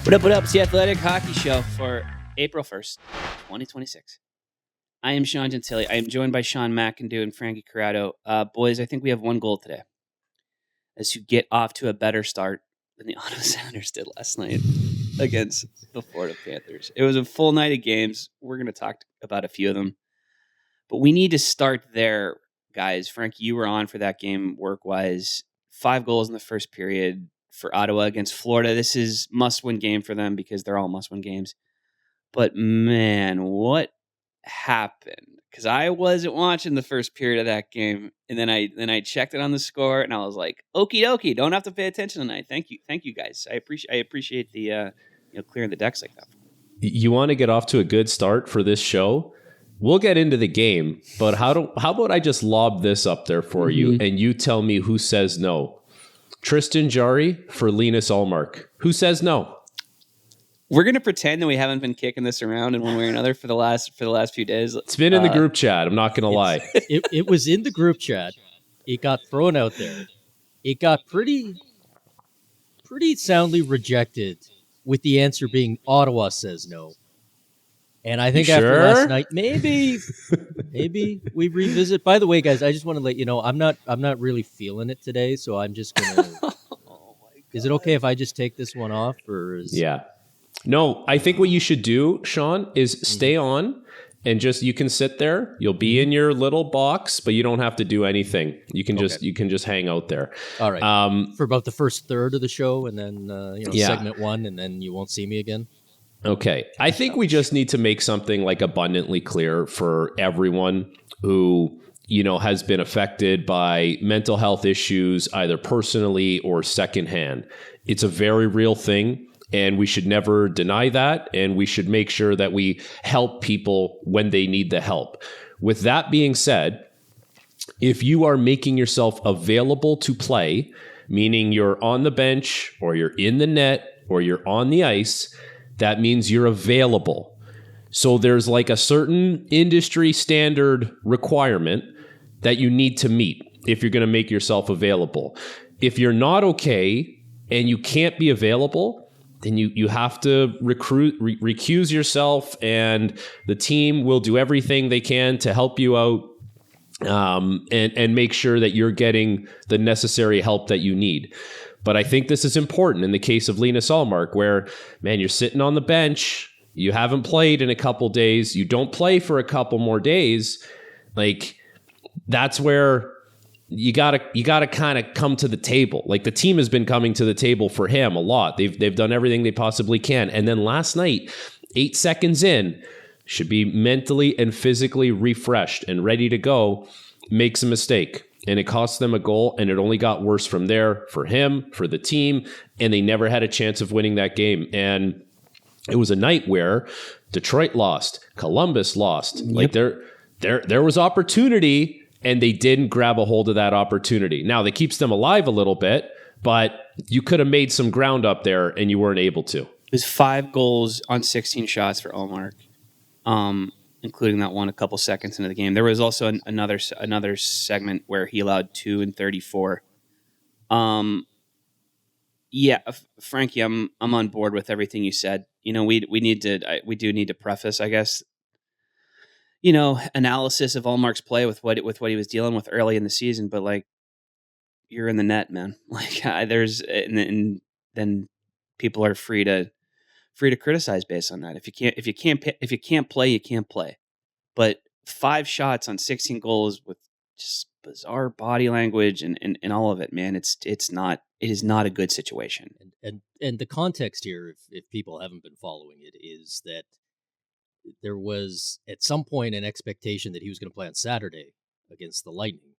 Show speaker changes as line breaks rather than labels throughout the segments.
What up? It's the Athletic Hockey Show for April 1st, 2026. I am Sean Gentili. I am joined by Sean McIndoe and Frankie Corrado. Boys, I think we have one goal today. As to get off to a better start than the Ottawa Senators did last night against the Florida Panthers. It was a full night of games. We're going to talk about a few of them. But we need to start there, guys. Frankie, you were on for that game work-wise. 5 goals in the first period for Ottawa against Florida. This is must-win game for them because they're all must-win games. But, man, what happened? Because I wasn't watching the first period of that game, and then I checked it on the score, and I was like, okie dokie, don't have to pay attention tonight. Thank you guys. I appreciate the clearing the decks like that.
You want to get off to a good start for this show? We'll get into the game, but how about I just lob this up there for you, and you tell me who says no? Tristan Jarry for Linus Ullmark. Who says no?
We're gonna pretend that we haven't been kicking this around in one way or another for the last few days.
It's been in the group chat. I'm not gonna lie.
It was in the group chat. It got thrown out there. It got pretty soundly rejected, with the answer being Ottawa says no. And I think after last night, maybe we revisit. By the way, guys, I just want to let you know I'm not really feeling it today, so I'm just gonna. Oh my God. Is it okay if I just take this one off, or is...
Yeah. No, I think what you should do, Sean, is stay on and you can sit there. You'll be in your little box, but you don't have to do anything. You can just hang out there.
All right. For about the first third of the show, and then segment 1, and then you won't see me again.
Okay. I think we just need to make something like abundantly clear for everyone who, has been affected by mental health issues, either personally or secondhand. It's a very real thing, and we should never deny that, and we should make sure that we help people when they need the help. With that being said, if you are making yourself available to play, meaning you're on the bench or you're in the net or you're on the ice, that means you're available. So there's like a certain industry standard requirement that you need to meet if you're going to make yourself available. If you're not okay and you can't be available, then you have to recuse yourself, and the team will do everything they can to help you out and make sure that you're getting the necessary help that you need. But I think this is important in the case of Linus Ullmark, where, man, you're sitting on the bench, you haven't played in a couple days, you don't play for a couple more days. Like, that's where you gotta kind of come to the table. Like, the team has been coming to the table for him a lot. They've done everything they possibly can. And then last night, 8 seconds in, should be mentally and physically refreshed and ready to go, makes a mistake. And it cost them a goal, and it only got worse from there for him, for the team, and they never had a chance of winning that game. And it was a night where Detroit lost, Columbus lost. Yep. Like there was opportunity, and they didn't grab a hold of that opportunity. Now, that keeps them alive a little bit, but you could have made some ground up there, and you weren't able to.
It was 5 goals on 16 shots for Ullmark. Including that one a couple seconds into the game. There was also another segment where he allowed 2 and 34. Frankie, I'm on board with everything you said. We do need to preface, I guess, analysis of Ullmark's play with what he was dealing with early in the season. But like, you're in the net, man. Like, and then people are free to criticize based on that. If you can't play, you can't play. But 5 shots on 16 goals with just bizarre body language and all of it, man, it is not a good situation.
And the context here, if people haven't been following it, is that there was at some point an expectation that he was going to play on Saturday against the Lightning,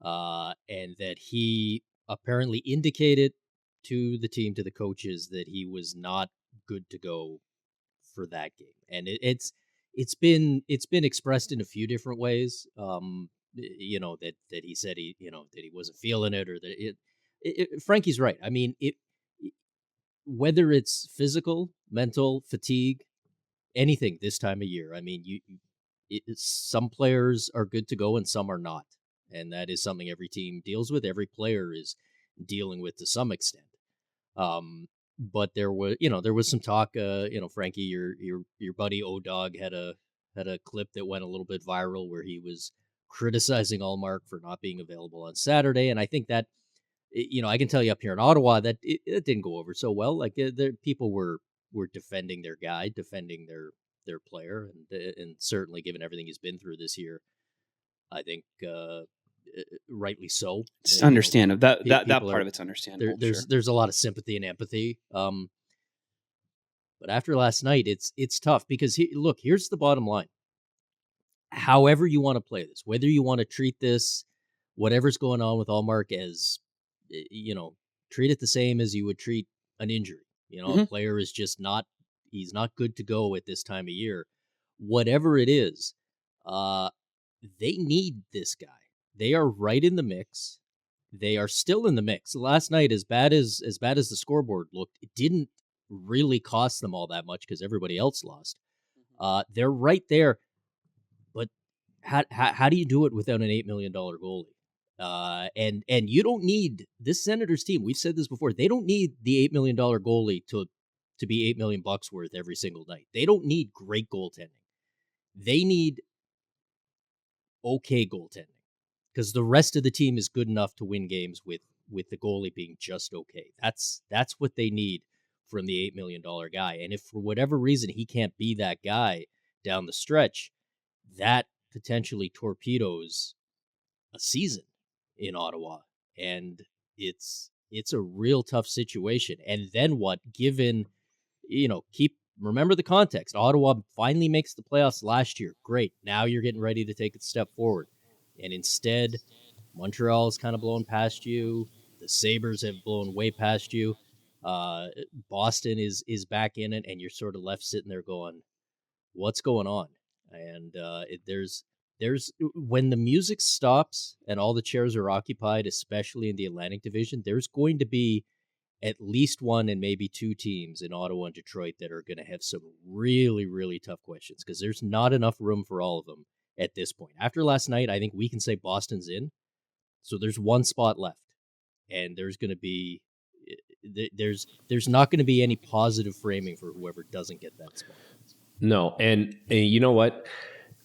and that he apparently indicated to the team, to the coaches, that he was not good to go for that game. And it's been expressed in a few different ways. That he said that he wasn't feeling it, or that Frankie's right. I mean, whether it's physical, mental, fatigue, anything this time of year. I mean, some players are good to go and some are not. And that is something every team deals with. Every player is dealing with to some extent. but there was some talk. Frankie, your buddy O-Dog had a clip that went a little bit viral where he was criticizing Ullmark for not being available on Saturday, and I think that I can tell you up here in Ottawa that it didn't go over so well. Like people were defending their guy, defending their player, and certainly given everything he's been through this year, I think rightly so.
It's understandable. That part
are,
of it's understandable.
There's a lot of sympathy and empathy. But after last night, it's tough because here's the bottom line. However you want to play this, whether you want to treat this, whatever's going on with Ullmark as, treat it the same as you would treat an injury. A player is just he's not good to go at this time of year. Whatever it is, they need this guy. They are right in the mix. They are still in the mix. Last night, as bad as the scoreboard looked, it didn't really cost them all that much because everybody else lost. They're right there. But how do you do it without an $8 million goalie? And you don't need this Senators team. We've said this before. They don't need the $8 million goalie to be $8 million worth every single night. They don't need great goaltending. They need okay goaltending because the rest of the team is good enough to win games with the goalie being just okay. That's what they need from the $8 million guy. And if for whatever reason he can't be that guy down the stretch, that potentially torpedoes a season in Ottawa. And it's a real tough situation. And then what, given, remember the context. Ottawa finally makes the playoffs last year. Great. Now you're getting ready to take a step forward. And instead, Montreal is kind of blown past you. The Sabres have blown way past you. Boston is back in it, and you're sort of left sitting there going, what's going on? And there's when the music stops and all the chairs are occupied, especially in the Atlantic Division, there's going to be at least one and maybe two teams in Ottawa and Detroit that are going to have some really, really tough questions because there's not enough room for all of them at this point. After last night, I think we can say Boston's in. So there's one spot left, and there's going to be there's not going to be any positive framing for whoever doesn't get that spot.
No, and you know what?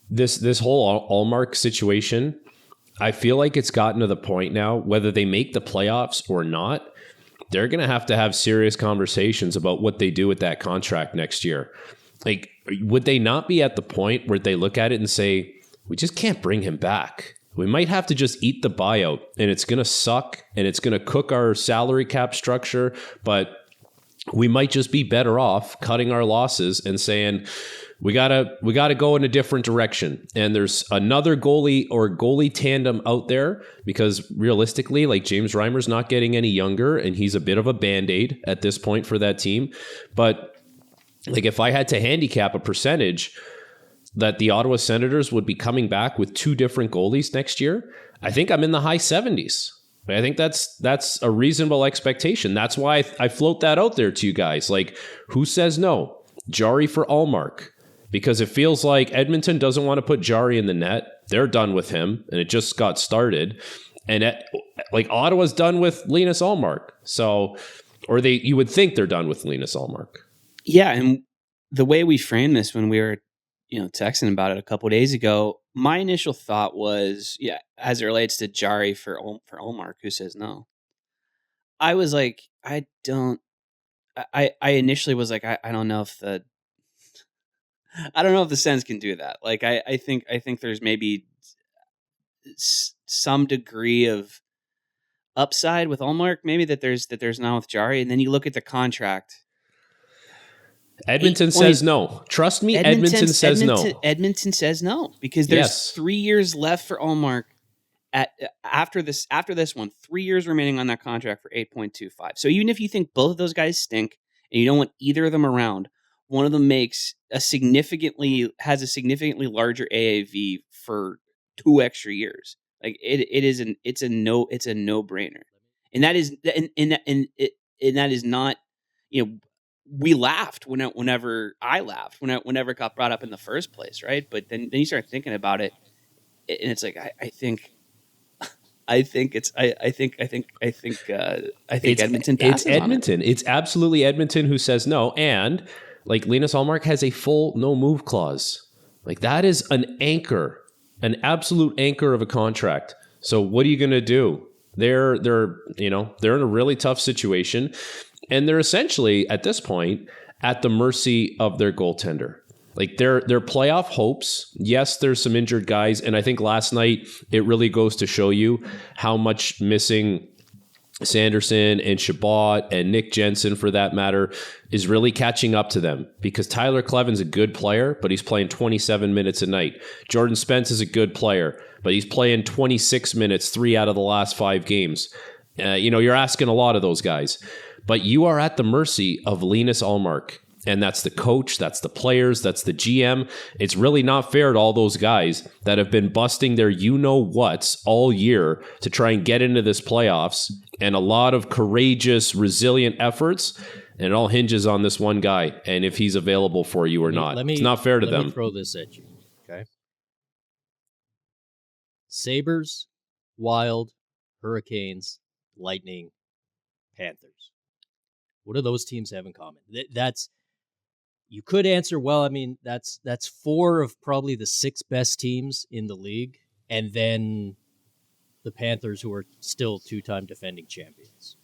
This whole Ullmark situation, I feel like it's gotten to the point now, whether they make the playoffs or not, they're going to have serious conversations about what they do with that contract next year. Like, would they not be at the point where they look at it and say, we just can't bring him back? We might have to just eat the buyout, and it's going to suck, and it's going to cook our salary cap structure, but we might just be better off cutting our losses and saying, we gotta go in a different direction. And there's another goalie or goalie tandem out there because realistically, like James Reimer's not getting any younger and he's a bit of a Band-Aid at this point for that team. But like if I had to handicap a percentage that the Ottawa Senators would be coming back with two different goalies next year, I think I'm in the high 70s. I think that's a reasonable expectation. That's why I float that out there to you guys. Like, who says no? Jarry for Ullmark. Because it feels like Edmonton doesn't want to put Jarry in the net. They're done with him, and it just got started. And like Ottawa's done with Linus Ullmark. So, or you would think they're done with Linus Ullmark.
Yeah, and the way we framed this when we were, texting about it a couple of days ago, my initial thought was, as it relates to Jarry for Ullmark, who says no. I was like, I initially was like, I don't know if the Sens can do that. Like, I think there's maybe some degree of upside with Ullmark, maybe that there's not with Jarry. And then you look at the contract.
Edmonton says no. Trust me, Edmonton says no.
Edmonton says no because there's 3 years left for Ullmark. After this one, 3 years remaining on that contract for 8.25. So even if you think both of those guys stink and you don't want either of them around, one of them has a significantly larger AAV for 2 extra years. Like it's a no-brainer. And that is not, we laughed whenever it got brought up in the first place, right? But then you start thinking about it, and it's like I think I think Edmonton passes
It's Edmonton. It's absolutely Edmonton who says no. And like Linus Ullmark has a full no move clause. Like that is an anchor, an absolute anchor of a contract. So what are you going to do? They're in a really tough situation, and they're essentially at this point at the mercy of their goaltender. Like their playoff hopes. Yes, there's some injured guys, and I think last night it really goes to show you how much missing Sanderson and Shabbat and Nick Jensen, for that matter, is really catching up to them, because Tyler Kleven's a good player, but he's playing 27 minutes a night. Jordan Spence is a good player, but he's playing 26 minutes 3 out of the last 5 games. You're asking a lot of those guys, but you are at the mercy of Linus Ullmark. And that's the coach, that's the players, that's the GM. It's really not fair to all those guys that have been busting their you-know-whats all year to try and get into this playoffs, and a lot of courageous, resilient efforts, and it all hinges on this one guy and if he's available for you or not. It's not fair to them.
Let me throw this at you, okay? Sabres, Wild, Hurricanes, Lightning, Panthers. What do those teams have in common? You could answer, well, I mean, that's 4 of probably the 6 best teams in the league, and then the Panthers, who are still 2-time defending champions.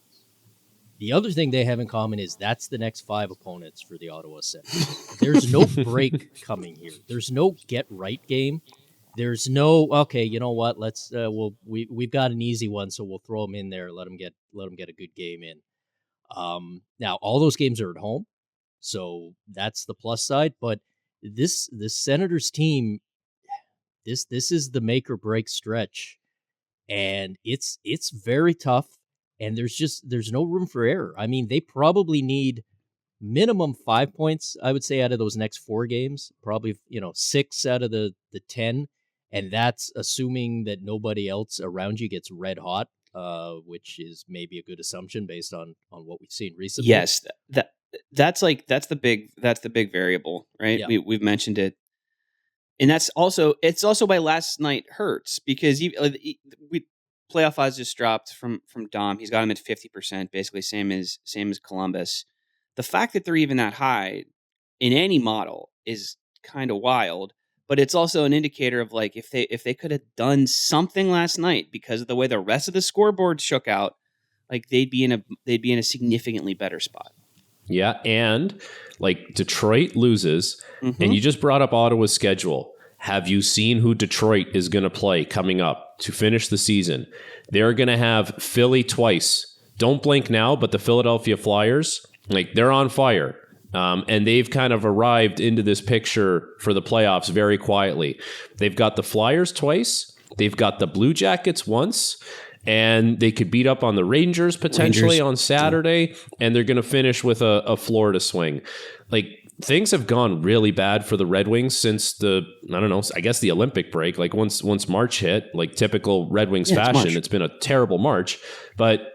The other thing they have in common is that's the next 5 opponents for the Ottawa Senators. There's no break coming here. There's no get-right game. There's no, okay, you know what, let's we've got an easy one, so we'll throw them in there, let them get a good game in. Now, all those games are at home, so that's the plus side. But this Senators team, this is the make or break stretch, and it's very tough. And there's no room for error. I mean, they probably need minimum 5 points, I would say, out of those next 4 games. Probably 6 out of the 10, and that's assuming that nobody else around you gets red hot. Which is maybe a good assumption based on what we've seen recently.
Yes, that's the big variable, right?
Yeah.
We've mentioned it, and it's also why last night hurts, because playoff odds just dropped from Dom. He's got him at 50%, basically same as Columbus. The fact that they're even that high in any model is kind of wild. But it's also an indicator of, like, if they could have done something last night, because of the way the rest of the scoreboard shook out, like they'd be in a significantly better spot.
Yeah, and like Detroit loses, and you just brought up Ottawa's schedule. Have you seen who Detroit is going to play coming up to finish the season? They're going to have Philly twice. Don't blink now, but the Philadelphia Flyers, like, they're on fire. And they've kind of arrived into this picture for the playoffs very quietly. They've got the Flyers twice. They've got the Blue Jackets once. And they could beat up on the Rangers potentially on Saturday. And they're going to finish with a Florida swing. Like, things have gone really bad for the Red Wings since the Olympic break. Like, once March hit, like typical Red Wings fashion, it's been a terrible March. But,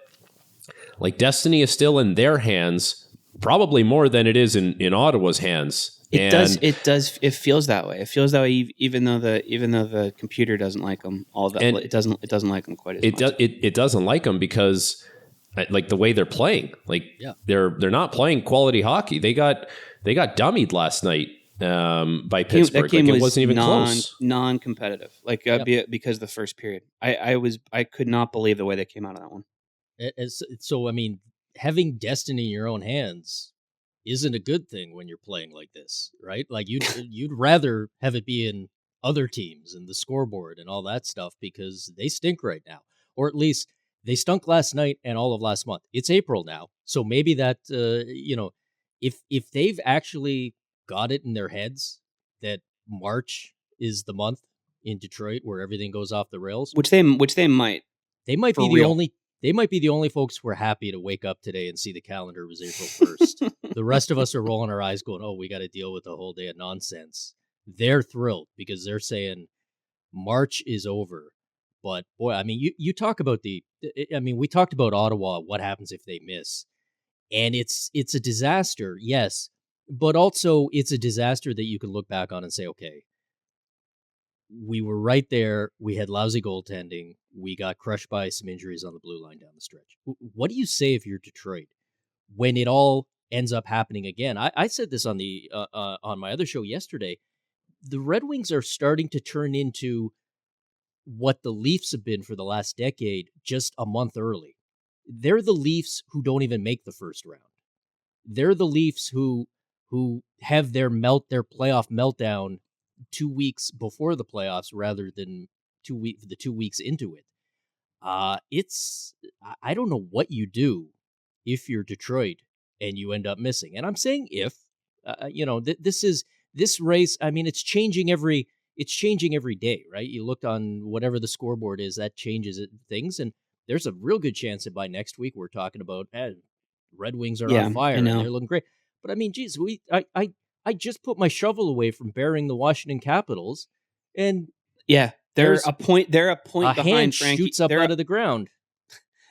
like, destiny is still in their hands, probably more than it is in Ottawa's hands.
It does. It feels that way. It feels that way, even though the computer doesn't like them. It doesn't like them quite as much.
It doesn't like them because, like, the way they're playing. Like, they're not playing quality hockey. They got dummied last night by Pittsburgh. That game
was
it wasn't even close.
Non-competitive. Like, because the first period, I could not believe the way they came out of that one.
So I mean, having destiny in your own hands isn't a good thing when you're playing like this, right? Like, you'd rather have it be in other teams and the scoreboard and all that stuff, because they stink right now, or at least they stunk last night and all of last month. It's April now, so maybe that if they've actually got it in their heads that March is the month in Detroit where everything goes off the rails,
which they might.
They might be the only. They might be the only folks who are happy to wake up today and see the calendar was April 1st. The rest of us are rolling our eyes going, oh, we got to deal with a whole day of nonsense. They're thrilled because they're saying March is over. But, boy, I mean, you talk about we talked about Ottawa, what happens if they miss. And it's a disaster, yes. But also it's a disaster that you can look back on and say, okay, we were right there. We had lousy goaltending. We got crushed by some injuries on the blue line down the stretch. What do you say if you're Detroit when it all ends up happening again? I said this on the on my other show yesterday. The Red Wings are starting to turn into what the Leafs have been for the last decade, just a month early. They're the Leafs who don't even make the first round. They're the Leafs who have their playoff meltdown 2 weeks before the playoffs rather than 2 weeks into it. I don't know what you do if you're Detroit and you end up missing. And I'm saying if, this race, I mean, it's changing every day, right? You look on whatever the scoreboard is, that changes things. And there's a real good chance that by next week we're talking about Red Wings are on fire and they're looking great. But I mean, geez, I just put my shovel away from burying the Washington Capitals, and
they're a point behind
hand
Frankie.
Shoots up out of the ground.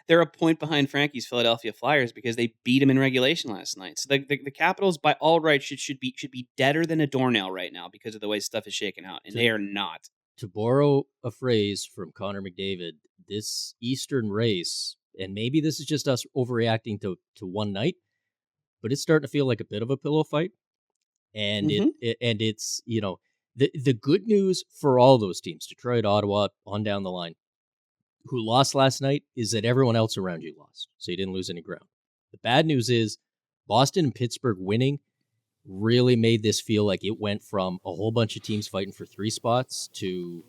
They're a point behind Frankie's Philadelphia Flyers because they beat him in regulation last night. So the Capitals, by all rights, should be deader than a doornail right now because of the way stuff is shaking out, and they are not.
To borrow a phrase from Connor McDavid, this Eastern race, and maybe this is just us overreacting to one night, but it's starting to feel like a bit of a pillow fight. And it's, the good news for all those teams, Detroit, Ottawa, on down the line, who lost last night, is that everyone else around you lost. So you didn't lose any ground. The bad news is Boston and Pittsburgh winning really made this feel like it went from a whole bunch of teams fighting for 3 spots to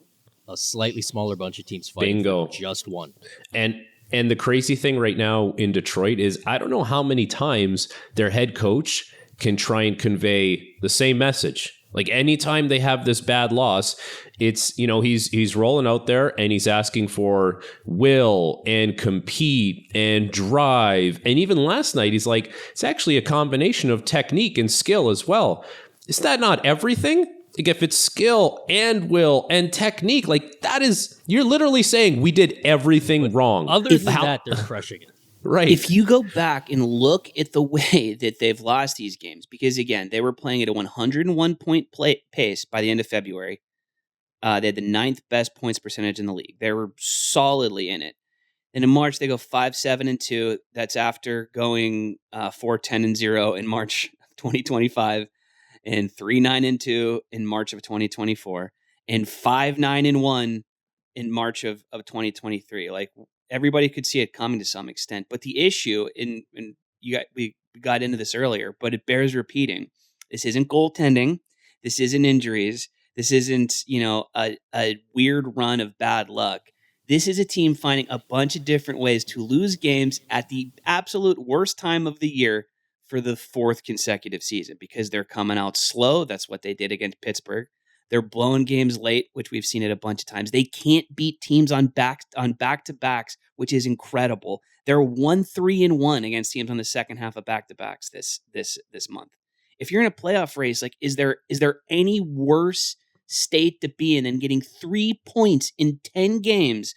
a slightly smaller bunch of teams fighting for just one.
And the crazy thing right now in Detroit is I don't know how many times their head coach can try and convey the same message. Like anytime they have this bad loss, it's, he's rolling out there and he's asking for will and compete and drive. And even last night, he's like, it's actually a combination of technique and skill as well. Is that not everything? Like if it's skill and will and technique, like that is, you're literally saying we did everything wrong.
Other than that, they're crushing it.
Right.
If you go back and look at the way that they've lost these games, because again, they were playing at a 101-point pace by the end of February. They had the 9th best points percentage in the league. They were solidly in it. And in March, they go 5-7-2. That's after going 4-10-0 in March of 2025, and 3-9-2 in March of 2024, and 5-9-1 in March of 2023. Like, everybody could see it coming to some extent. But the issue, we got into this earlier, but it bears repeating. This isn't goaltending. This isn't injuries. This isn't, a weird run of bad luck. This is a team finding a bunch of different ways to lose games at the absolute worst time of the year for the 4th consecutive season, because they're coming out slow. That's what they did against Pittsburgh. They're blowing games late, which we've seen it a bunch of times. They can't beat teams on back-to-backs, which is incredible. They're 1-3-1 against teams on the second half of back-to-backs this month. If you're in a playoff race, like is there any worse state to be in than getting 3 points in 10 games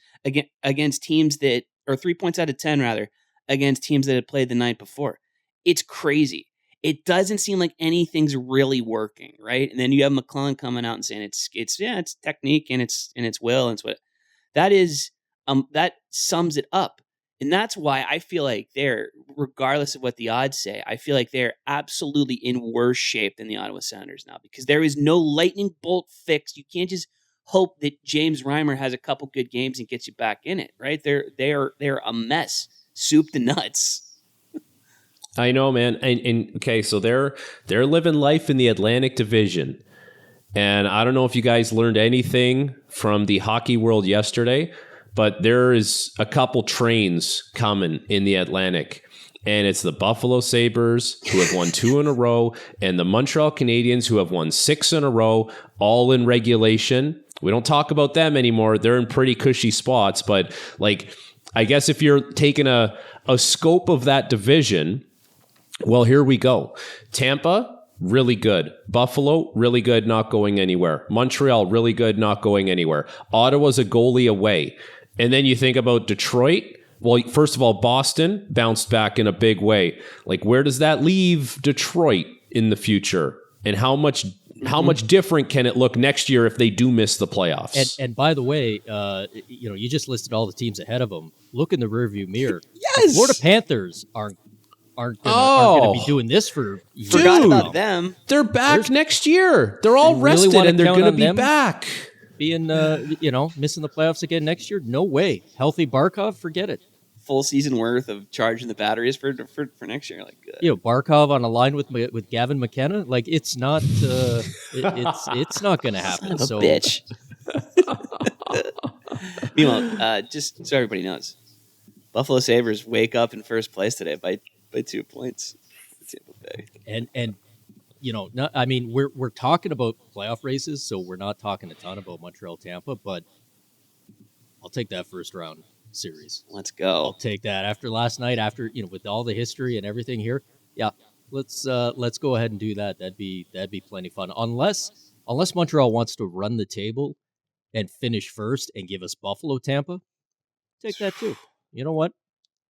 against teams that, or 3 points out of 10 rather, against teams that had played the night before? It's crazy. It doesn't seem like anything's really working, right? And then you have McClellan coming out and saying it's technique and it's will, and it's what that is. That sums it up, and that's why I feel like they're, regardless of what the odds say, I feel like they're absolutely in worse shape than the Ottawa Senators now, because there is no lightning bolt fix. You can't just hope that James Reimer has a couple good games and gets you back in it, right? They're a mess, soup to nuts.
I know, man. And okay, so they're living life in the Atlantic Division. And I don't know if you guys learned anything from the hockey world yesterday, but there is a couple trains coming in the Atlantic. And it's the Buffalo Sabres, who have won 2 in a row, and the Montreal Canadiens, who have won 6 in a row, all in regulation. We don't talk about them anymore. They're in pretty cushy spots. But like, I guess if you're taking a scope of that division, well, here we go. Tampa, really good. Buffalo, really good, not going anywhere. Montreal, really good, not going anywhere. Ottawa's a goalie away. And then you think about Detroit. Well, first of all, Boston bounced back in a big way. Like, where does that leave Detroit in the future? And how much how much different can it look next year if they do miss the playoffs?
And by the way, you just listed all the teams ahead of them. Look in the rearview mirror.
Yes!
The Florida Panthers aren't going to be doing this for years.
Forgot about them.
They're back next year. They're all
You really
rested
wanna
and they're
count
going to
on
be
them?
back.
Being, missing the playoffs again next year? No way. Healthy Barkov, forget it.
Full season worth of charging the batteries for next year. Like,
Barkov on a line with Gavin McKenna. Like, it's not. It's not going to happen.
son of a bitch. Meanwhile, just so everybody knows, Buffalo Sabres wake up in first place today by 2 points. Tampa Bay.
And we're talking about playoff races, so we're not talking a ton about Montreal Tampa, but I'll take that first round series.
Let's go.
I'll take that after last night, with all the history and everything here. Yeah, let's go ahead and do that. That'd be plenty fun. Unless Montreal wants to run the table and finish first and give us Buffalo Tampa, take that too. You know what?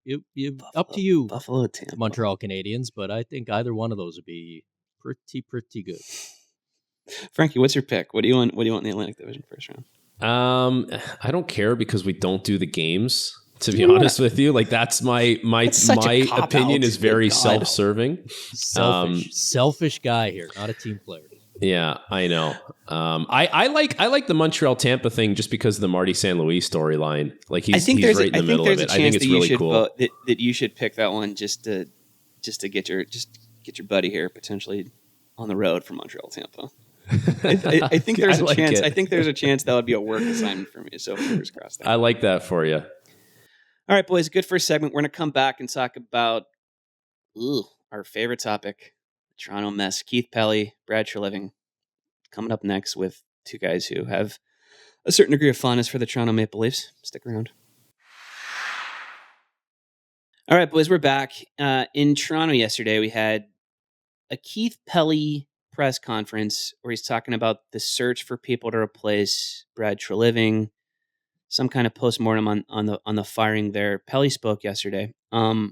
You up to you,
Buffalo Tampa,
Montreal Canadiens, but I think either one of those would be pretty good.
Frankie, what's your pick? What do you want in the Atlantic Division first round?
I don't care because we don't do the games. To be honest with you, like that's my opinion is very self-serving.
Selfish guy here, not a team player.
Yeah, I know. I like the Montreal Tampa thing just because of the Marty St. Louis storyline. Like he's right in the middle of it. I think it's really cool.
That you should pick that one just to get your buddy here potentially on the road from Montreal Tampa. I think there's a chance. I think there's a chance that would be a work assignment for me. So fingers crossed.
I like that for you.
All right, boys. Good first segment. We're going to come back and talk about our favorite topic, the Toronto mess. Keith Pelley, Brad Treliving, coming up next with two guys who have a certain degree of fondness for the Toronto Maple Leafs. Stick around. All right, boys. We're back. In Toronto yesterday, we had a Keith Pelley press conference where he's talking about the search for people to replace Brad Treliving, some kind of postmortem on the firing there. Pelley spoke yesterday. One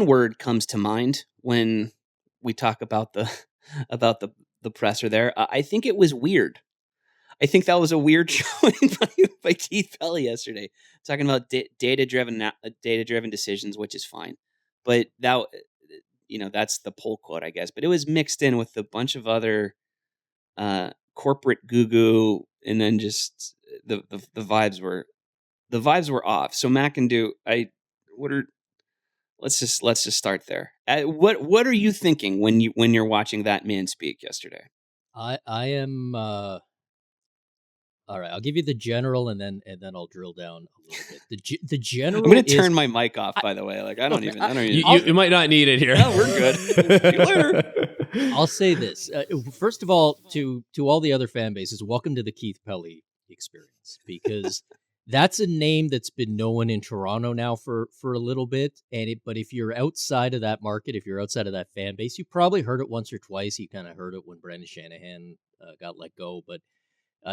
word comes to mind when we talk about the presser there. I think it was weird. I think that was a weird showing by Keith Pelley yesterday, talking about data-driven decisions, which is fine, but that. That's the poll quote, I guess. But it was mixed in with a bunch of other corporate goo-goo, and then just the vibes were off. So McIndoe, let's just start there. What are you thinking when you're watching that man speak yesterday?
I am all right. I'll give you the general, and then I'll drill down a little bit. The general.
I'm going to turn my mic off. By the way, like I don't even.
You might not need it here.
No, we're good. See you later.
I'll say this first of all to all the other fan bases. Welcome to the Keith Pelley experience, because that's a name that's been known in Toronto now for a little bit. But if you're outside of that market, if you're outside of that fan base, you probably heard it once or twice. You kind of heard it when Brendan Shanahan got let go, but.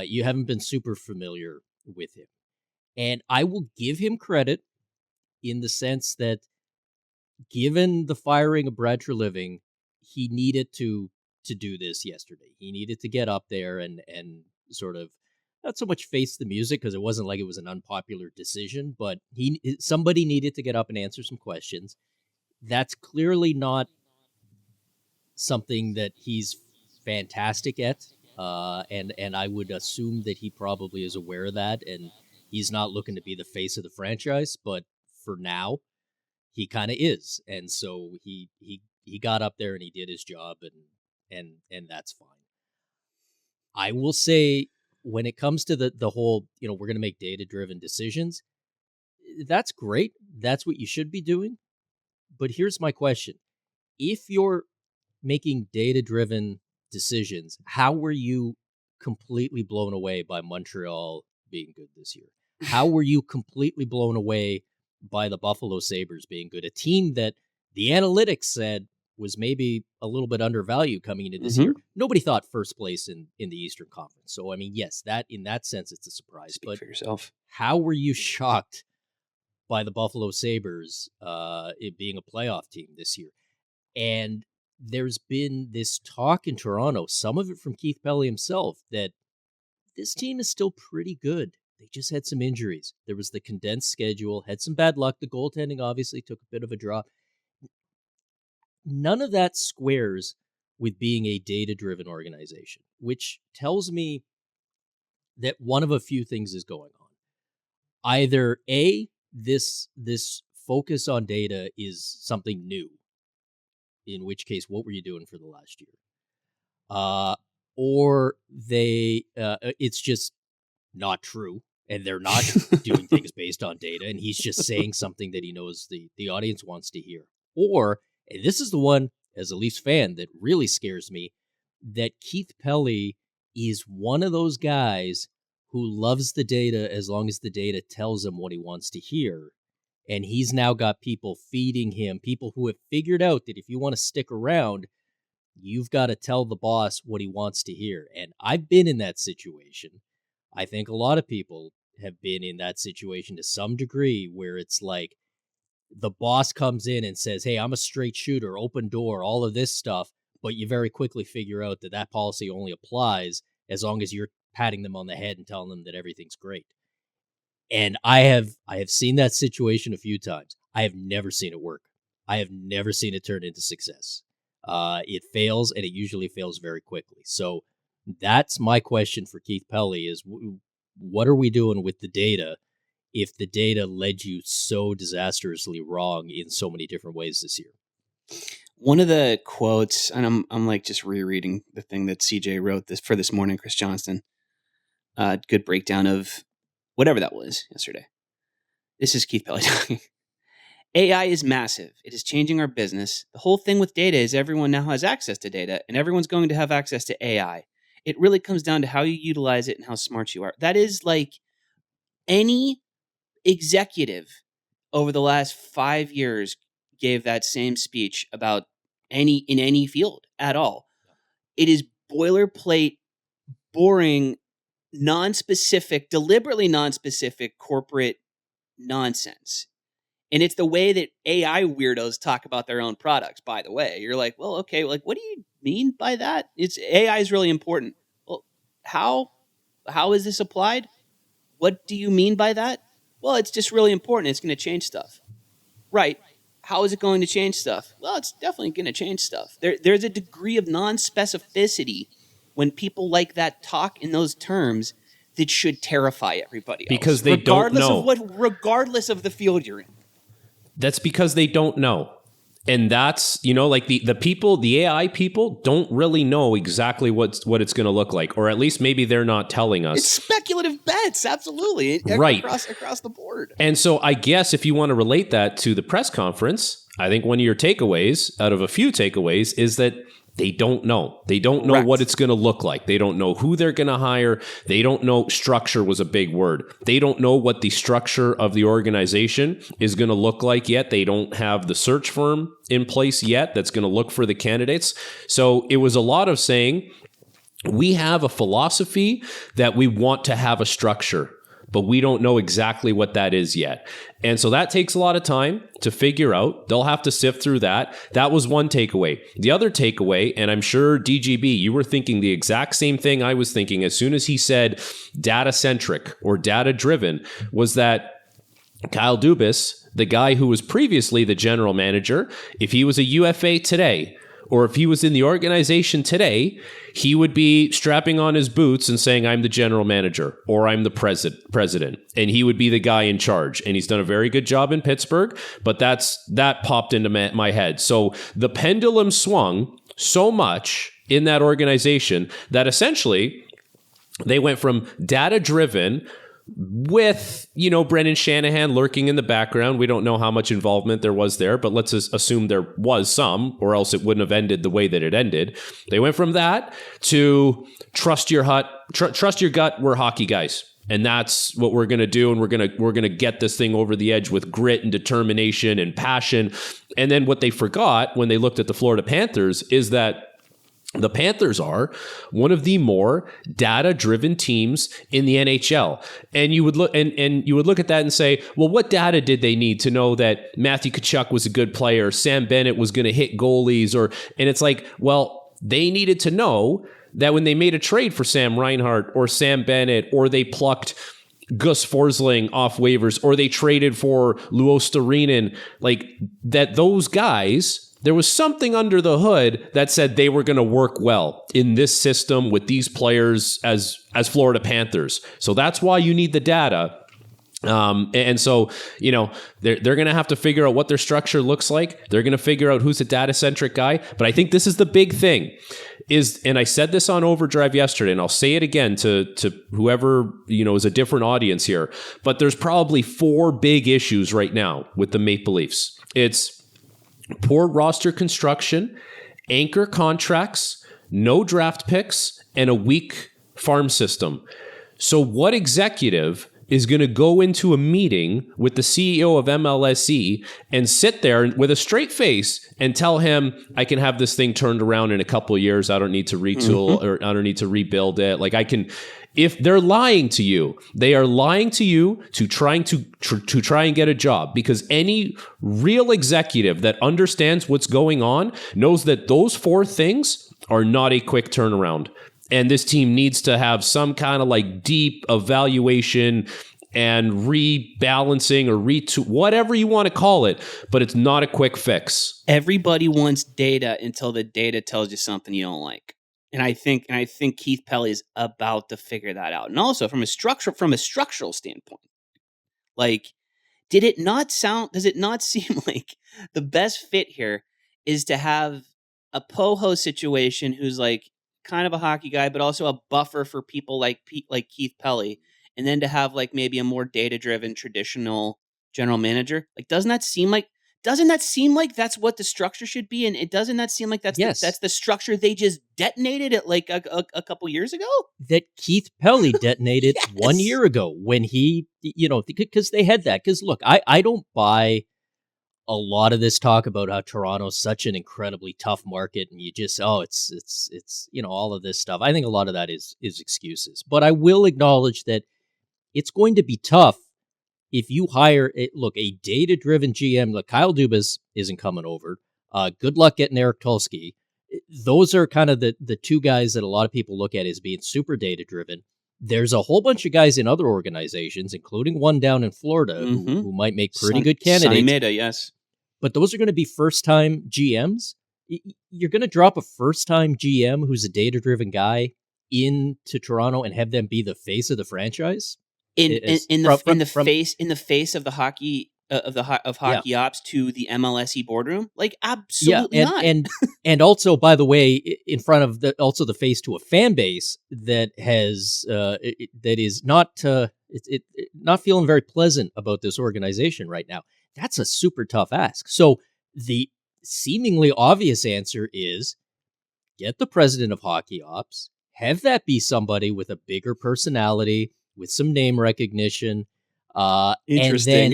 You haven't been super familiar with him. And I will give him credit in the sense that given the firing of Brad Treliving, he needed to do this yesterday. He needed to get up there and sort of not so much face the music, because it wasn't like it was an unpopular decision, but somebody needed to get up and answer some questions. That's clearly not something that he's fantastic at. And I would assume that he probably is aware of that, and he's not looking to be the face of the franchise, but for now, he kind of is. And so he got up there and he did his job, and that's fine. I will say, when it comes to the whole, we're going to make data-driven decisions, that's great. That's what you should be doing. But here's my question. If you're making data-driven decisions, how were you completely blown away by Montreal being good this year? How were you completely blown away by the Buffalo Sabres being good? A team that the analytics said was maybe a little bit undervalued coming into this year. Nobody thought first place in the Eastern Conference. So, I mean, yes, that in that sense, it's a surprise.
Speak for yourself.
How were you shocked by the Buffalo Sabres it being a playoff team this year? And there's been this talk in Toronto, some of it from Keith Pelley himself, that this team is still pretty good. They just had some injuries. There was the condensed schedule, had some bad luck. The goaltending obviously took a bit of a drop. None of that squares with being a data-driven organization, which tells me that one of a few things is going on. Either A, this focus on data is something new, in which case, what were you doing for the last year? Or it's just not true, and they're not doing things based on data, and he's just saying something that he knows the audience wants to hear. Or, and this is the one, as a Leafs fan, that really scares me, that Keith Pelley is one of those guys who loves the data as long as the data tells him what he wants to hear. And he's now got people feeding him, people who have figured out that if you want to stick around, you've got to tell the boss what he wants to hear. And I've been in that situation. I think a lot of people have been in that situation to some degree, where it's like the boss comes in and says, hey, I'm a straight shooter, open door, all of this stuff. But you very quickly figure out that that policy only applies as long as you're patting them on the head and telling them that everything's great. And I have seen that situation a few times. I have never seen it work. I have never seen it turn into success. It fails, and it usually fails very quickly. So that's my question for Keith Pelley is, what are we doing with the data if the data led you so disastrously wrong in so many different ways this year?
One of the quotes, and I'm like just rereading the thing that CJ wrote this morning, Chris Johnston. Good breakdown of whatever that was yesterday. This is Keith Pelley talking. AI is massive. It is changing our business. The whole thing with data is everyone now has access to data, and everyone's going to have access to AI. It really comes down to how you utilize it and how smart you are. That is like any executive over the last 5 years gave that same speech about in any field at all. It is boilerplate, boring, non-specific, deliberately non-specific corporate nonsense. And it's the way that AI weirdos talk about their own products, by the way. You're like, well, okay, like, what do you mean by that? It's AI is really important. Well, how is this applied? What do you mean by that? Well, it's just really important. It's going to change stuff. Right. How is it going to change stuff? Well, it's definitely going to change stuff. There's a degree of non-specificity when people like that talk in those terms that should terrify everybody else.
Because they don't know.
Regardless of the field you're in.
That's because they don't know. And that's, like the people, the AI people don't really know exactly what it's going to look like, or at least maybe they're not telling us.
It's speculative bets, absolutely.
Right.
Across the board.
And so I guess if you want to relate that to the press conference, I think one of your takeaways out of a few takeaways is that they don't know. They don't know what it's going to look like. They don't know who they're going to hire. They don't know. Structure was a big word. They don't know what the structure of the organization is going to look like yet. They don't have the search firm in place yet that's going to look for the candidates. So it was a lot of saying, we have a philosophy that we want to have a structure, but we don't know exactly what that is yet. And so that takes a lot of time to figure out. They'll have to sift through that. That was one takeaway. The other takeaway, and I'm sure DGB, you were thinking the exact same thing I was thinking as soon as he said data-centric or data-driven, was that Kyle Dubas, the guy who was previously the general manager, if he was a UFA today, or if he was in the organization today, he would be strapping on his boots and saying, I'm the general manager, or I'm the president. And he would be the guy in charge. And he's done a very good job in Pittsburgh, but that popped into my head. So the pendulum swung so much in that organization that essentially they went from data-driven with, Brendan Shanahan lurking in the background. We don't know how much involvement there was there, but let's assume there was some, or else it wouldn't have ended the way that it ended. They went from that to trust your gut. We're hockey guys. And that's what we're going to do. And we're going to get this thing over the edge with grit and determination and passion. And then what they forgot when they looked at the Florida Panthers is that The Panthers are one of the more data-driven teams in the NHL. And you would look and you would look at that and say, well, what data did they need to know that Matthew Tkachuk was a good player, Sam Bennett was going to hit goalies, and it's like, well, they needed to know that when they made a trade for Sam Reinhart or Sam Bennett, or they plucked Gus Forsling off waivers, or they traded for Luostarinen, like that those guys, there was something under the hood that said they were going to work well in this system with these players as Florida Panthers. So that's why you need the data. And so, they're going to have to figure out what their structure looks like. They're going to figure out who's a data-centric guy. But I think this is the big thing and I said this on Overdrive yesterday, and I'll say it again to whoever, is a different audience here. But there's probably 4 big issues right now with the Maple Leafs. It's poor roster construction, anchor contracts, no draft picks, and a weak farm system. So what executive is going to go into a meeting with the CEO of MLSE and sit there with a straight face and tell him, I can have this thing turned around in a couple of years. I don't need to retool or I don't need to rebuild it. Like I can... If they're lying to you, they are lying to you to try and get a job, because any real executive that understands what's going on knows that those 4 things are not a quick turnaround. And this team needs to have some kind of like deep evaluation and rebalancing or whatever you want to call it, but it's not a quick fix.
Everybody wants data until the data tells you something you don't like. And I think Keith Pelley is about to figure that out. And also from a structural standpoint, like, does it not seem like the best fit here is to have a Poho situation who's like kind of a hockey guy, but also a buffer for people like Keith Pelley, and then to have like maybe a more data-driven traditional general manager? Like, doesn't that seem like that's what the structure should be? And doesn't that seem like that's the structure they just detonated at like a couple years ago?
That Keith Pelley detonated
Yes.
1 year ago when he, because they had that. Because look, I don't buy a lot of this talk about how Toronto's such an incredibly tough market, and you just, it's all of this stuff. I think a lot of that is excuses. But I will acknowledge that it's going to be tough if you hire a data-driven GM. Look, Kyle Dubas isn't coming over. Good luck getting Eric Tulsky. Those are kind of the 2 guys that a lot of people look at as being super data-driven. There's a whole bunch of guys in other organizations, including one down in Florida, who might make pretty good candidates.
Sonny Meda, yes.
But those are going to be first-time GMs. You're going to drop a first-time GM who's a data-driven guy into Toronto and have them be the face of the franchise?
In the face of the hockey of hockey ops to the MLSE boardroom, like absolutely not.
And also, by the way, in front of the face to a fan base that has that is not not feeling very pleasant about this organization right now. That's a super tough ask. So the seemingly obvious answer is get the president of hockey ops, have that be somebody with a bigger personality, with some name recognition.
Interesting.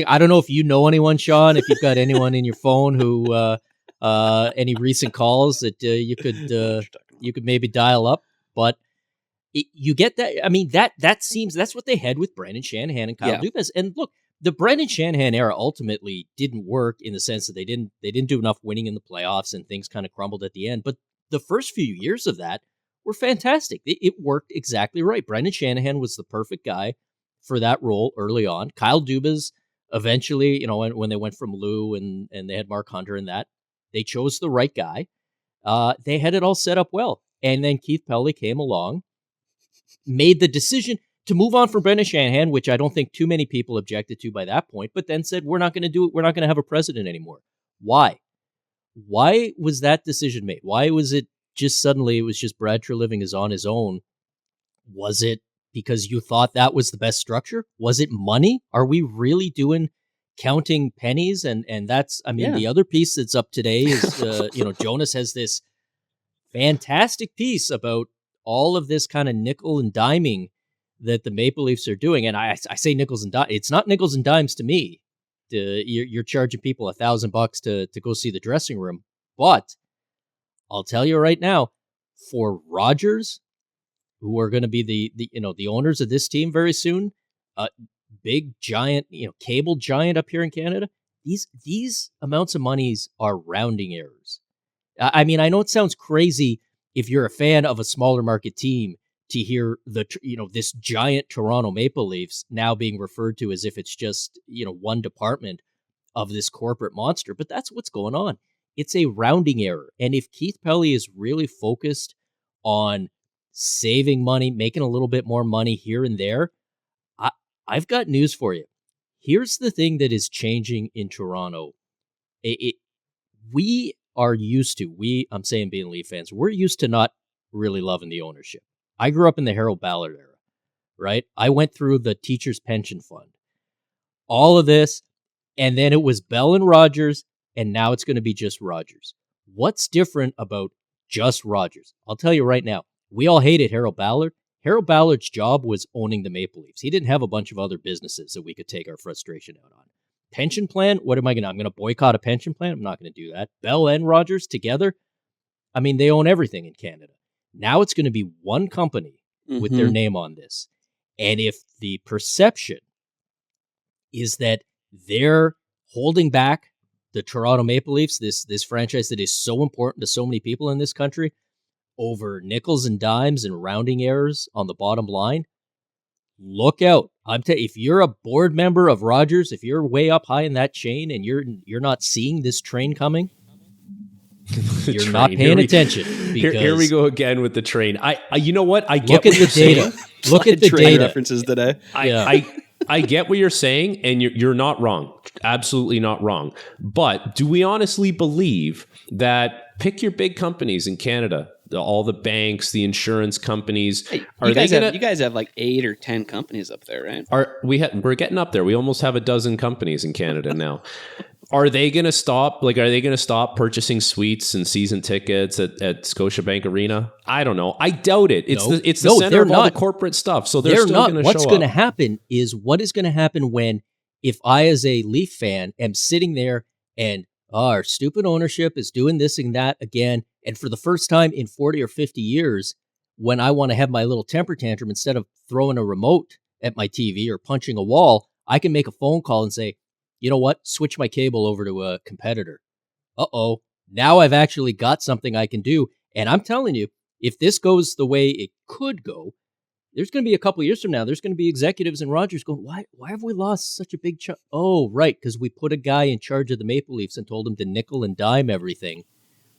I don't know if you know anyone, Sean, if you've got anyone in your phone who, any recent calls that you could maybe dial up, but you get that. I mean, that seems, that's what they had with Brendan Shanahan and Kyle Dubas. And look, the Brendan Shanahan era ultimately didn't work in the sense that they didn't do enough winning in the playoffs and things kind of crumbled at the end. But the first few years of that were fantastic. It worked exactly right. Brendan Shanahan was the perfect guy for that role early on. Kyle Dubas eventually, when they went from Lou and they had Mark Hunter and that, they chose the right guy. They had it all set up well. And then Keith Pelley came along, made the decision to move on from Brendan Shanahan, which I don't think too many people objected to by that point, but then said, we're not going to do it. We're not going to have a president anymore. Why? Why was that decision made? Why was it just suddenly it was just Brad Treliving is on his own? Was it because you thought that was the best structure? Was it money? Are we really counting pennies? And that's, the other piece that's up today is, Jonas has this fantastic piece about all of this kind of nickel and diming that the Maple Leafs are doing. And I say nickels and dimes. It's not nickels and dimes to me. You're charging people $1,000 to go see the dressing room. But I'll tell you right now, for Rogers, who are going to be the owners of this team very soon, big giant, cable giant up here in Canada, these amounts of monies are rounding errors. I mean, I know it sounds crazy if you're a fan of a smaller market team to hear this giant Toronto Maple Leafs now being referred to as if it's just, one department of this corporate monster, but that's what's going on. It's a rounding error. And if Keith Pelley is really focused on saving money, making a little bit more money here and there, I've got news for you. Here's the thing that is changing in Toronto. We are used to, I'm saying being Leaf fans, we're used to not really loving the ownership. I grew up in the Harold Ballard era, right? I went through the teacher's pension fund, all of this, and then it was Bell and Rogers, and now it's going to be just Rogers. What's different about just Rogers? I'll tell you right now, we all hated Harold Ballard. Harold Ballard's job was owning the Maple Leafs. He didn't have a bunch of other businesses that we could take our frustration out on. Pension plan? What am I going to? I'm going to boycott a pension plan? I'm not going to do that. Bell and Rogers together? I mean, they own everything in Canada. Now it's going to be one company with their name on this. And if the perception is that they're holding back the Toronto Maple Leafs, this franchise that is so important to so many people in this country, over nickels and dimes and rounding errors on the bottom line, look out. If you're a board member of Rogers, if you're way up high in that chain and you're not seeing this train coming, you're not paying attention.
Here we go again with the train. You know what? I get
look at the data. Look at the data
references today.
I get what you're saying, and you're not wrong. Absolutely not wrong. But do we honestly believe that pick your big companies in Canada, all the banks, the insurance companies,
hey, you guys have like 8 or 10 companies up there, right?
We're getting up there. We almost have a dozen companies in Canada now. Are they going to stop? Are they going to stop purchasing suites and season tickets at Scotiabank Arena? I don't know. I doubt it. It's the center of all the corporate stuff. So they're still going to show up.
What's going to happen is what is going to happen if I, as a Leaf fan, am sitting there and our stupid ownership is doing this and that again, and for the first time in 40 or 50 years, when I want to have my little temper tantrum, instead of throwing a remote at my TV or punching a wall, I can make a phone call and say, you know what? Switch my cable over to a competitor. Uh-oh. Now I've actually got something I can do. And I'm telling you, if this goes the way it could go, there's going to be a couple of years from now, there's going to be executives in Rogers going, why have we lost such a big chunk? Oh, right, because we put a guy in charge of the Maple Leafs and told him to nickel and dime everything.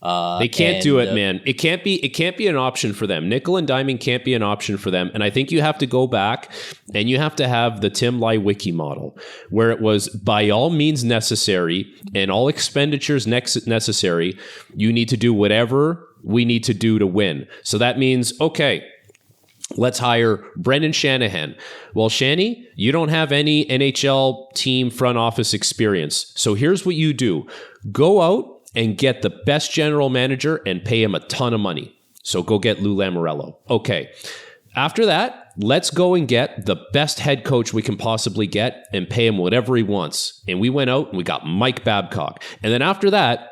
They can't do it, man. It can't be an option for them. Nickel and diming can't be an option for them. And I think you have to go back and you have to have the Tim Lewicki model, where it was by all means necessary and all expenditures necessary. You need to do whatever we need to do to win. So that means, okay, let's hire Brendan Shanahan. Well, Shanny, you don't have any NHL team front office experience. So here's what you do. Go out and get the best general manager and pay him a ton of money. So go get Lou Lamoriello. Okay. After that, let's go and get the best head coach we can possibly get and pay him whatever he wants. And we went out and we got Mike Babcock. And then after that,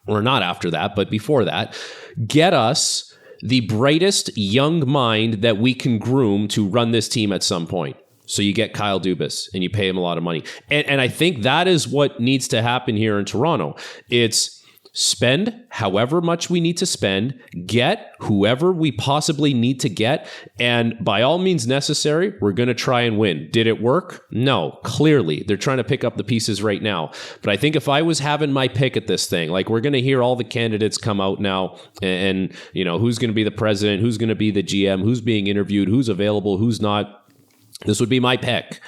or not after that, but before that, get us the brightest young mind that we can groom to run this team at some point. So you get Kyle Dubas and you pay him a lot of money. And I think that is what needs to happen here in Toronto. It's spend however much we need to spend, get whoever we possibly need to get, and by all means necessary, we're going to try and win. Did it work? No, clearly. They're trying to pick up the pieces right now. But I think if I was having my pick at this thing, like we're going to hear all the candidates come out now and who's going to be the president, who's going to be the GM, who's being interviewed, who's available, who's not. This would be my pick.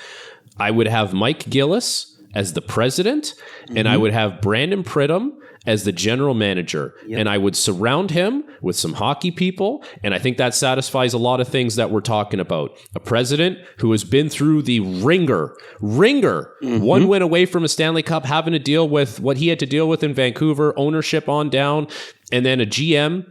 I would have Mike Gillis as the president, and I would have Brandon Pridham as the general manager. Yep. And I would surround him with some hockey people, and I think that satisfies a lot of things that we're talking about. A president who has been through the ringer, one win away from a Stanley Cup, having to deal with what he had to deal with in Vancouver, ownership on down, and then a GM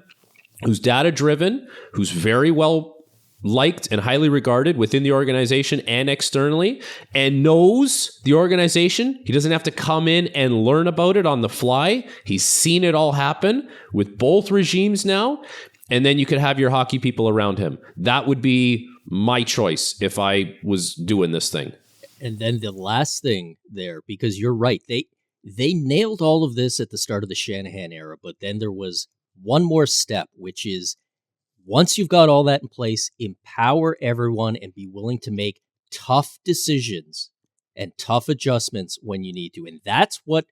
who's data-driven, who's very well liked and highly regarded within the organization and externally, and knows the organization. He doesn't have to come in and learn about it on the fly. He's seen it all happen with both regimes now. And then you could have your hockey people around him. That would be my choice if I was doing this thing.
And then the last thing there, because you're right, they nailed all of this at the start of the Shanahan era, but then there was one more step, which is once you've got all that in place, empower everyone and be willing to make tough decisions and tough adjustments when you need to. And that's what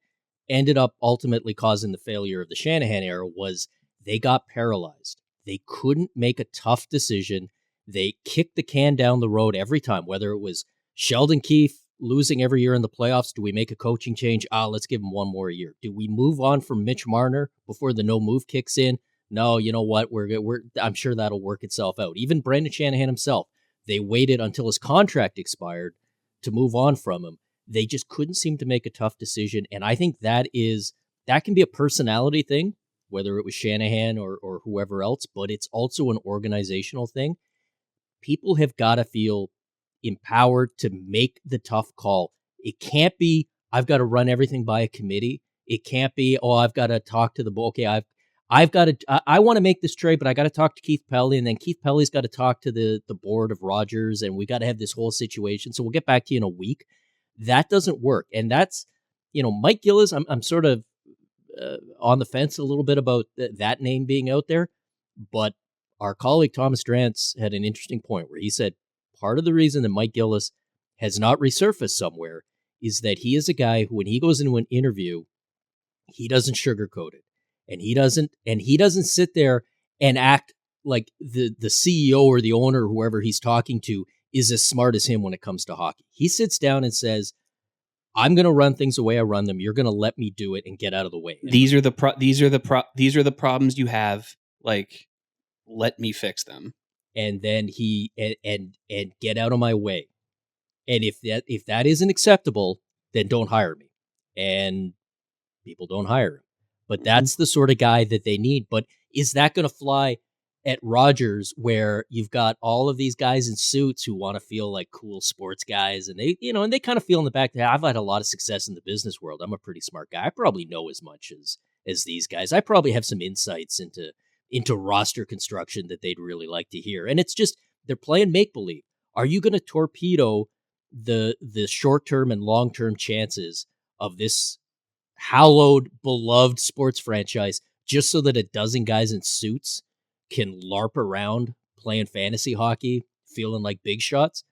ended up ultimately causing the failure of the Shanahan era was they got paralyzed. They couldn't make a tough decision. They kicked the can down the road every time, whether it was Sheldon Keefe losing every year in the playoffs. Do we make a coaching change? Let's give him one more year. Do we move on from Mitch Marner before the no move kicks in? No, you know what? I'm sure that'll work itself out. Even Brendan Shanahan himself, they waited until his contract expired to move on from him. They just couldn't seem to make a tough decision. And I think that can be a personality thing, whether it was Shanahan or whoever else, but it's also an organizational thing. People have got to feel empowered to make the tough call. It can't be, I've got to run everything by a committee. It can't be, I've got to talk to the board. Okay, I want to make this trade, but I got to talk to Keith Pelley, and then Keith Pelley's got to talk to the board of Rogers, and we got to have this whole situation. So we'll get back to you in a week. That doesn't work. And that's, Mike Gillis, I'm sort of on the fence a little bit about that name being out there, but our colleague Thomas Drance had an interesting point where he said part of the reason that Mike Gillis has not resurfaced somewhere is that he is a guy who, when he goes into an interview, he doesn't sugarcoat it. And he doesn't sit there and act like the CEO or the owner or whoever he's talking to is as smart as him when it comes to hockey. He sits down and says, I'm going to run things the way I run them. You're going to let me do it and get out of the way.
These are the problems you have. Like, let me fix them.
And then and get out of my way. And if that isn't acceptable, then don't hire me. And people don't hire him. But that's the sort of guy that they need. But is that going to fly at Rogers, where you've got all of these guys in suits who want to feel like cool sports guys, and they kind of feel in the back that I've had a lot of success in the business world. I'm a pretty smart guy. I probably know as much as these guys. I probably have some insights into roster construction that they'd really like to hear. And it's just, they're playing make-believe. Are you going to torpedo the short-term and long-term chances of this hallowed, beloved sports franchise just so that a dozen guys in suits can LARP around playing fantasy hockey, feeling like big shots?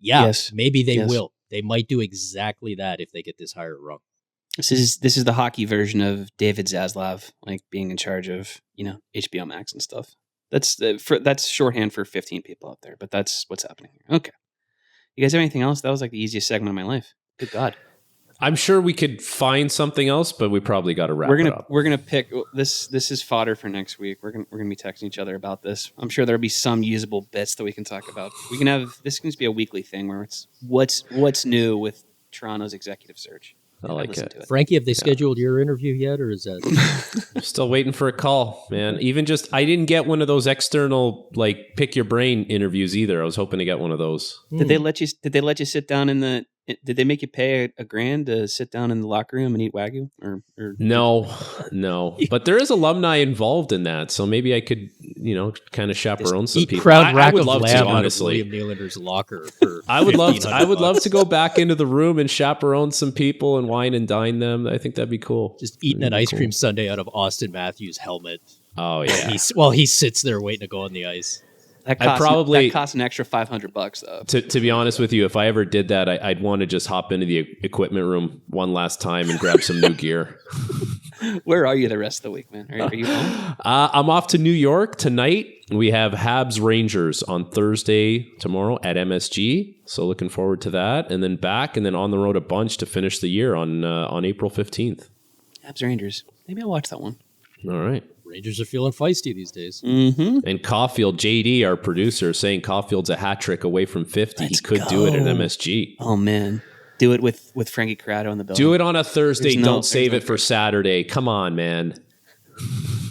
Yeah, yes. Maybe they will. They might do exactly that if they get this hire wrong.
This is the hockey version of David Zaslav, like being in charge of, HBO Max and stuff. That's shorthand for 15 people out there, but that's what's happening here. Okay. You guys have anything else? That was like the easiest segment of my life. Good God.
I'm sure we could find something else, but we probably got to wrap it up.
We're gonna pick this. This is fodder for next week. We're gonna be texting each other about this. I'm sure there'll be some usable bits that we can talk about. We can have this can be a weekly thing where it's what's new with Toronto's executive search.
I like it.
Frankie, have they scheduled your interview yet, or is that
still waiting for a call, man? Even just I didn't get one of those external like pick your brain interviews either. I was hoping to get one of those.
Did they let you sit down in the? Did they make you pay $1,000 to sit down in the locker room and eat Wagyu? Or
No. But there is alumni involved in that, so maybe I could, kind of chaperone some people.
I
would love to, honestly.
William Nylander's locker.
I would love to go back into the room and chaperone some people and wine and dine them. I think that'd be cool.
Just eating an ice cream sundae out of Austin Matthews' helmet.
Oh yeah.
He sits there waiting to go on the ice.
That costs an extra $500 though.
To be honest with you, if I ever did that, I'd want to just hop into the equipment room one last time and grab some new gear.
Where are you the rest of the week, man? Are you home?
I'm off to New York tonight. We have Habs Rangers on Thursday tomorrow at MSG. So looking forward to that, and then back, and then on the road a bunch to finish the year on April 15th.
Habs Rangers. Maybe I'll watch that one.
All right.
Rangers are feeling feisty these days.
Mm-hmm.
And Caulfield, JD, our producer, saying Caulfield's a hat trick away from 50. He could do it at MSG.
Oh, man. Do it with Frankie Corrado in the building.
Do it on a Thursday. Don't save it for Saturday. Come on, man.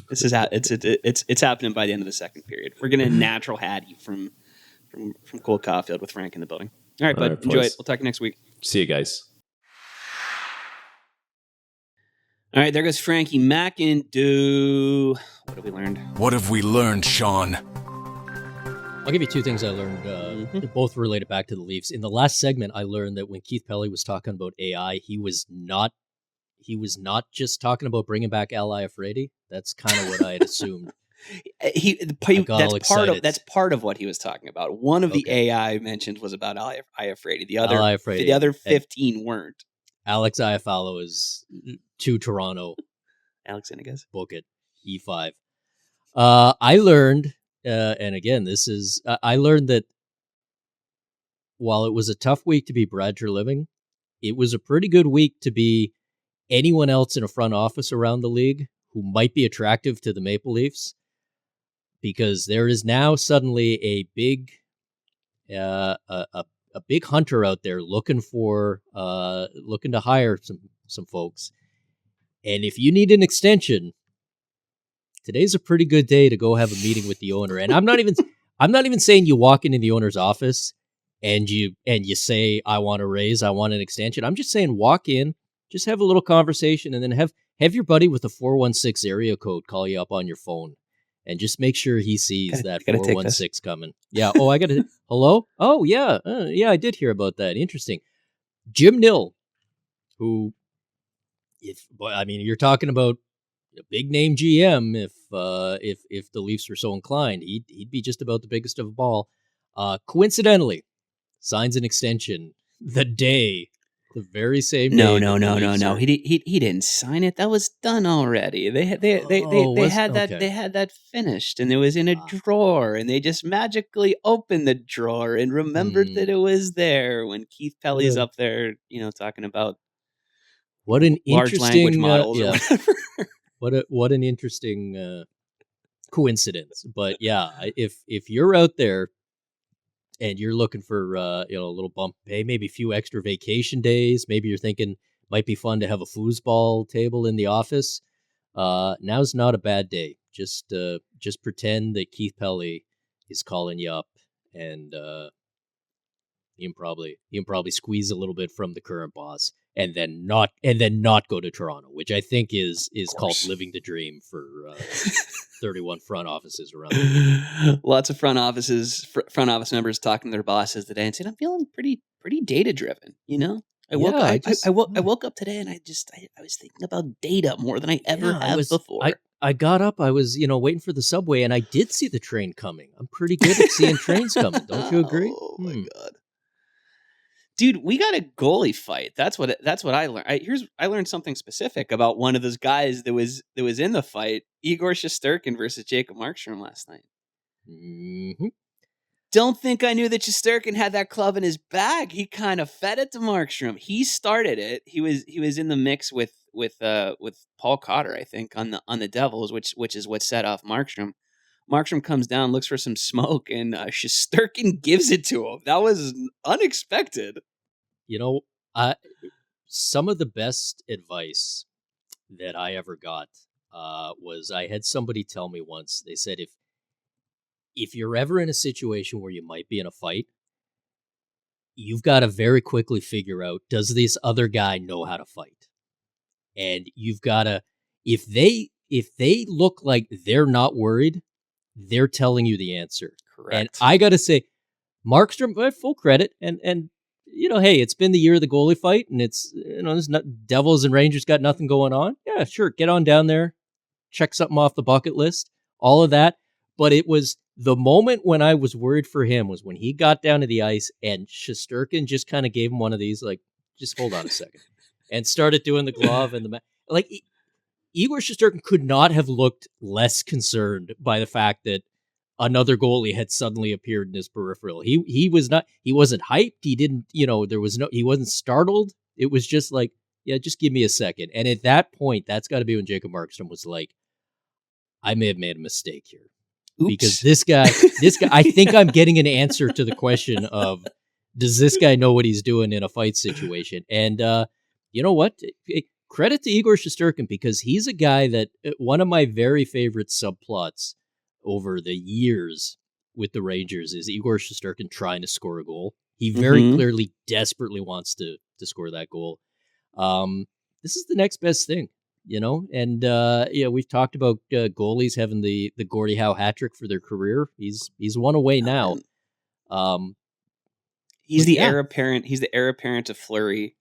This is it's happening by the end of the second period. We're going to natural Hattie from from Cole Caulfield with Frank in the building. All right, bud.
All right,
Enjoy
boys.
it. We'll talk next week.
See you guys.
All right, there goes Frankie McIndoe. What have we learned?
What have we learned, Sean?
I'll give you two things I learned, both related back to the Leafs. In the last segment, I learned that when Keith Pelley was talking about AI, he was not just talking about bringing back Al Iafrate. That's kind of what I had assumed.
That's part of what he was talking about. One of the AI mentioned was about Al Iafrate. The other 15 weren't.
Alex Iafallo is to Toronto.
Alex Inigas.
Book it. E5. I learned, and again, I learned that while it was a tough week to be Brad Treliving, it was a pretty good week to be anyone else in a front office around the league who might be attractive to the Maple Leafs, because there is now suddenly a big hunter out there looking to hire some folks. And if you need an extension, today's a pretty good day to go have a meeting with the owner. And I'm not even saying you walk into the owner's office and you say, I want a raise, I want an extension. I'm just saying walk in, just have a little conversation, and then have your buddy with the 416 area code call you up on your phone. And just make sure he sees that 416 coming. Yeah. Oh, I got to. Hello? Oh, yeah. Yeah, I did hear about that. Interesting. Jim Nill, who, you're talking about a big name GM. If the Leafs were so inclined, he'd be just about the biggest of a ball. Coincidentally, signs an extension the very same day.
No. He didn't sign it. That was done already. They had that finished, and it was in a drawer, and they just magically opened the drawer and remembered that it was there when Keith Pelley's up there, talking about
what an
large language models or whatever.
What an interesting coincidence. But yeah, if you're out there and you're looking for a little bump pay, maybe a few extra vacation days, maybe you're thinking might be fun to have a foosball table in the office, now's not a bad day. Just pretend that Keith Pelley is calling you up, and you can probably squeeze a little bit from the current boss, and then not go to Toronto, which I think is called living the dream for 31 front offices around the league.
Lots of front office members talking to their bosses today and saying, I'm feeling pretty data driven. I woke up today and I was thinking about data more than I ever have before.
I got up, I was, waiting for the subway, and I did see the train coming. I'm pretty good at seeing trains coming. Don't you agree?
Oh my God. Dude, we got a goalie fight. That's what I learned. I learned something specific about one of those guys that was in the fight. Igor Shesterkin versus Jacob Markström last night.
Mm-hmm.
Don't think I knew that Shesterkin had that club in his bag. He kind of fed it to Markström. He started it. He was in the mix with Paul Cotter, I think, on the Devils, which is what set off Markström. Markström comes down, looks for some smoke, and Shesterkin gives it to him. That was unexpected.
Some of the best advice that I ever got was, I had somebody tell me once, they said, if you're ever in a situation where you might be in a fight, you've got to very quickly figure out, does this other guy know how to fight? And you've got to, if they look like they're not worried, they're telling you the answer.
Correct.
And I got to say, Markström, full credit. And hey, it's been the year of the goalie fight, and it's, there's Devils and Rangers got nothing going on. Yeah, sure. Get on down there, check something off the bucket list, all of that. But it was the moment when I was worried for him was when he got down to the ice and Shesterkin just kind of gave him one of these, like, just hold on a second, and started doing the glove and Igor Shesterkin could not have looked less concerned by the fact that another goalie had suddenly appeared in his peripheral. He wasn't hyped. He didn't, he wasn't startled. It was just like, yeah, just give me a second. And at that point, that's got to be when Jacob Markström was like, I may have made a mistake here.
Oops.
Because this guy, I think I'm getting an answer to the question of, does this guy know what he's doing in a fight situation? And you know what? Credit to Igor Shesterkin, because he's a guy that, one of my very favorite subplots over the years with the Rangers is Igor Shesterkin trying to score a goal. He very clearly, desperately wants to score that goal. This is the next best thing, And we've talked about goalies having the Gordie Howe hat trick for their career. He's one away now.
He's the heir apparent. He's the heir apparent to Fleury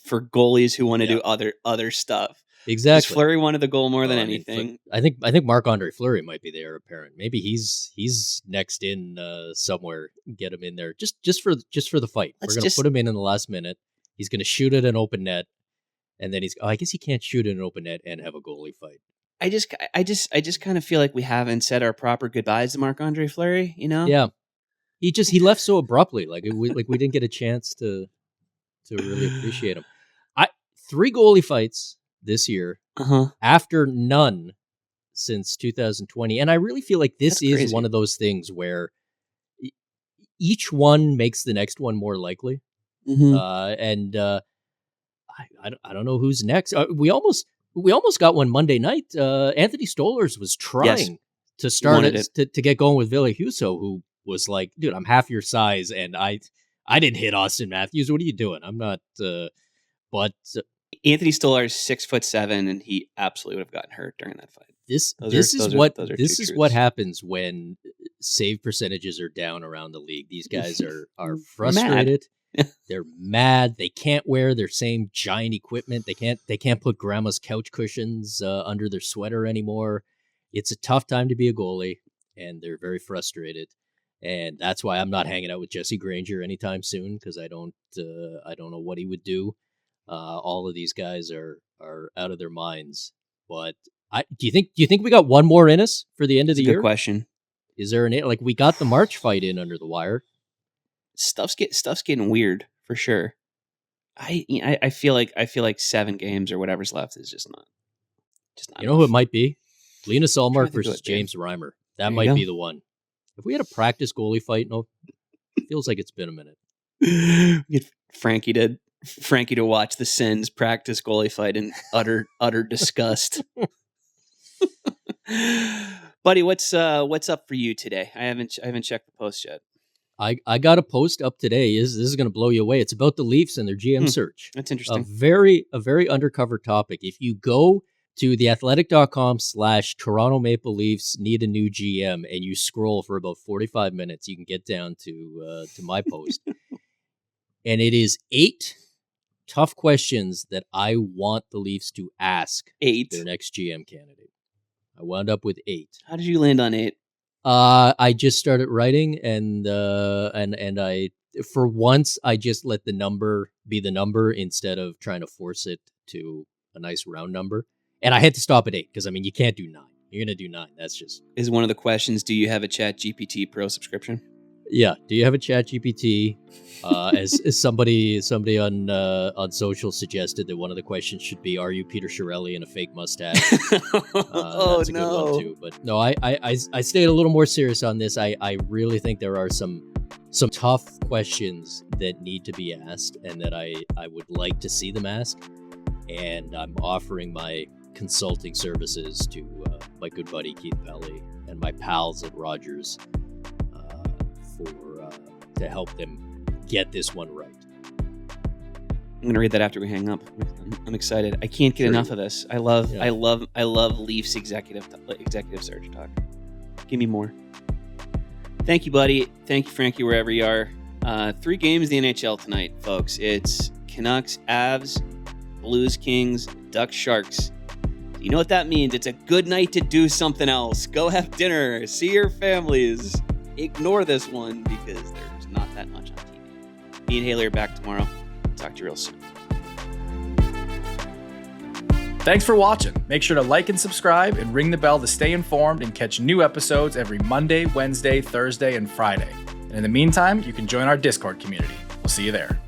for goalies who want to do other stuff.
Exactly.
Fleury wanted the goal more than anything.
I think Marc-Andre Fleury might be the heir apparent. Maybe he's next in somewhere. Get him in there just for the fight. We're gonna put him in the last minute. He's gonna shoot at an open net, and then I guess he can't shoot at an open net and have a goalie fight.
I just kind of feel like we haven't said our proper goodbyes to Marc-Andre Fleury.
Yeah. He left so abruptly. We didn't get a chance to really appreciate him. 3 goalie fights this year after none since 2020. And I really feel like this is crazy. One of those things where each one makes the next one more likely. I don't know who's next. We almost got one Monday night. Anthony Stolarz was trying to start to get going with Ville Husso, who was like, dude, I'm half your size and I didn't hit Austin Matthews. What are you doing? I'm not, but
Anthony Stolarz 6'7", and he absolutely would have gotten hurt during that fight.
This is what happens when save percentages are down around the league. These guys are frustrated. They're mad. They can't wear their same giant equipment. They can't put grandma's couch cushions under their sweater anymore. It's a tough time to be a goalie, and they're very frustrated. And that's why I'm not hanging out with Jesse Granger anytime soon, because I don't know what he would do. All of these guys are out of their minds. But do you think we got one more in us for the end of the year?
Good question.
Is there we got the March fight in under the wire?
Stuff's getting weird for sure. I feel like 7 games or whatever's left is just not.
You know who it might be? Linus Ullmark versus James Reimer. That might be the one. If we had a practice goalie fight, it feels like it's been a minute.
Get Frankie to watch the Sens practice goalie fight in utter disgust. Buddy, what's up for you today? I haven't checked the post yet.
I got a post up today. This is going to blow you away. It's about the Leafs and their GM search.
That's interesting.
A very undercover topic. If you go to theathletic.com/Toronto Maple Leafs need a new GM and you scroll for about 45 minutes, you can get down to my post. And it is 8 tough questions that I want the Leafs to ask their next GM candidate. I wound up with 8.
How did you land on 8?
I just started writing, and I, for once, I just let the number be the number instead of trying to force it to a nice round number. And I had to stop at 8 because you can't do 9. You're gonna do 9. That's just
is one of the questions. Do you have a ChatGPT Pro subscription?
Yeah. Do you have a ChatGPT? As somebody on social suggested that one of the questions should be, "Are you Peter Chiarelli in a fake mustache?" That's a good one too. But no, I stayed a little more serious on this. I really think there are some tough questions that need to be asked, and that I would like to see them asked. And I'm offering my consulting services to my good buddy Keith Pelley and my pals at Rogers to help them get this one right.
I'm gonna read that after we hang up. I'm excited. I can't get enough of this. I love Leafs executive search talk. Give me more. Thank you, buddy. Thank you, Frankie, wherever you are. 3 games in the NHL tonight, folks. It's Canucks, Avs, Blues, Kings, Ducks, Sharks. You know what that means? It's a good night to do something else. Go have dinner. See your families. Ignore this one because there's not that much on TV. Me and Haley are back tomorrow. Talk to you real soon.
Thanks for watching. Make sure to like and subscribe and ring the bell to stay informed and catch new episodes every Monday, Wednesday, Thursday, and Friday. And in the meantime, you can join our Discord community. We'll see you there.